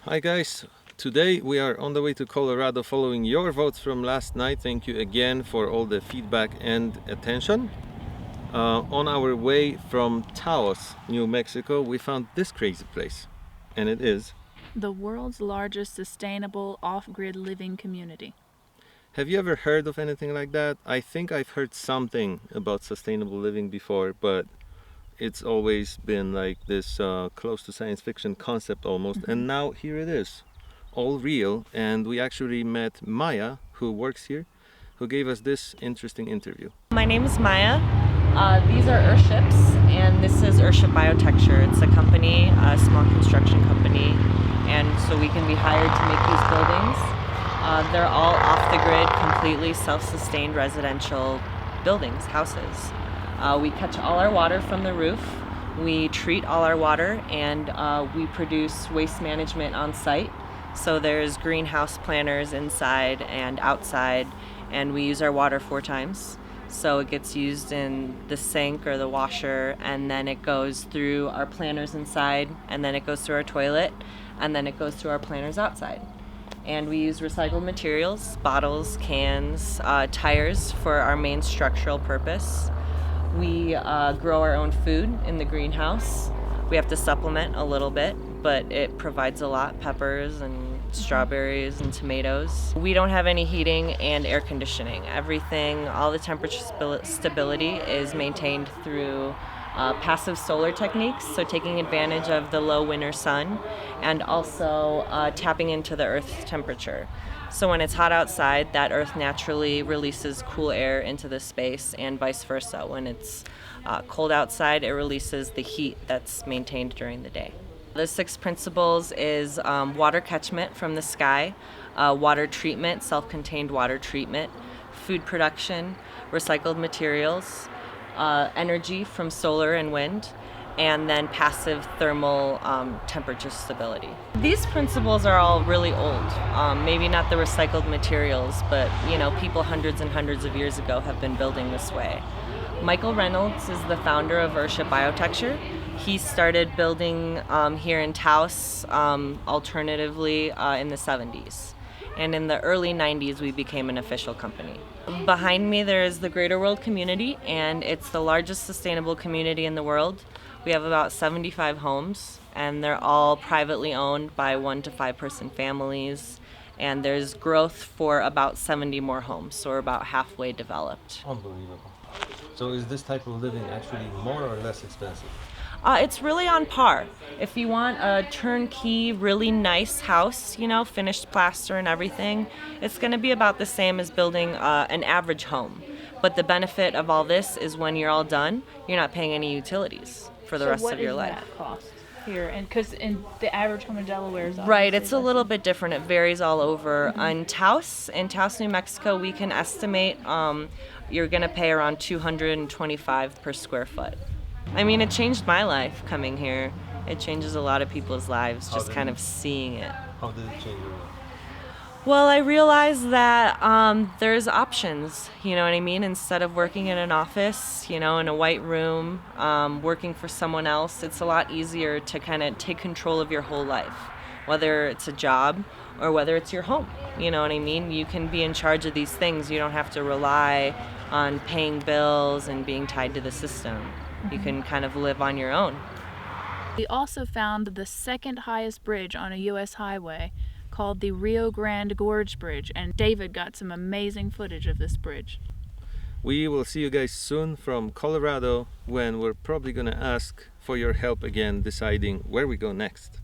Hi guys, today we are on the way to Colorado following your votes from last night. Thank you again for all the feedback and attention. On our way from Taos, New Mexico, we found this crazy place, and it is the world's largest sustainable off-grid living community. Have you ever heard of anything like that? I think I've heard something about sustainable living before, but it's always been like this close to science fiction concept almost. And now here it is, all real. And we actually met Maya, who works here, who gave us this interesting interview. My name is Maya. These are Earthships, and this is Earthship Biotecture. It's a company, a small construction company, and so we can be hired to make these buildings. They're all off the grid, completely self-sustained residential buildings, houses. We catch all our water from the roof, we treat all our water, and we produce waste management on site. So there's greenhouse planters inside and outside, and we use our water 4 times. So it gets used in the sink or the washer, and then it goes through our planters inside, and then it goes through our toilet, and then it goes through our planters outside. And we use recycled materials, bottles, cans, tires for our main structural purpose. We grow our own food in the greenhouse. We have to supplement a little bit, but it provides a lot, peppers and strawberries and tomatoes. We don't have any heating and air conditioning. Everything, all the temperature stability is maintained through passive solar techniques, so taking advantage of the low winter sun and also tapping into the Earth's temperature. So when it's hot outside, that Earth naturally releases cool air into the space, and vice versa. When it's cold outside, it releases the heat that's maintained during the day. The 6 principles is water catchment from the sky, water treatment, self-contained water treatment, food production, recycled materials, energy from solar and wind, and then passive thermal temperature stability. These principles are all really old. Maybe not the recycled materials, but people hundreds and hundreds of years ago have been building this way. Michael Reynolds is the founder of Earthship Biotecture. He started building here in Taos alternatively in the 70s. And in the early 90s, we became an official company. Behind me, there is the Greater World Community, and it's the largest sustainable community in the world. We have about 75 homes, and they're all privately owned by 1 to 5 person families. And there's growth for about 70 more homes, so we're about halfway developed. Unbelievable. So is this type of living actually more or less expensive? It's really on par. If you want a turnkey, really nice house, finished plaster and everything, it's going to be about the same as building an average home. But the benefit of all this is when you're all done, you're not paying any utilities for the rest of your life. So what does that cost here? And because in the average home in Delaware is right, it's a little bit different. It varies all over. In Taos, New Mexico, we can estimate you're going to pay around $225 per square foot. I mean, it changed my life coming here. It changes a lot of people's lives, just kind of seeing it. How did it change your life? Well, I realized that there's options, you know what I mean? Instead of working in an office, in a white room, working for someone else, it's a lot easier to kind of take control of your whole life, whether it's a job or whether it's your home, you know what I mean? You can be in charge of these things. You don't have to rely on paying bills and being tied to the system. You can kind of live on your own. We also found the 2nd highest bridge on a U.S. highway called the Rio Grande Gorge Bridge, and David got some amazing footage of this bridge. We will see you guys soon from Colorado, when we're probably going to ask for your help again deciding where we go next.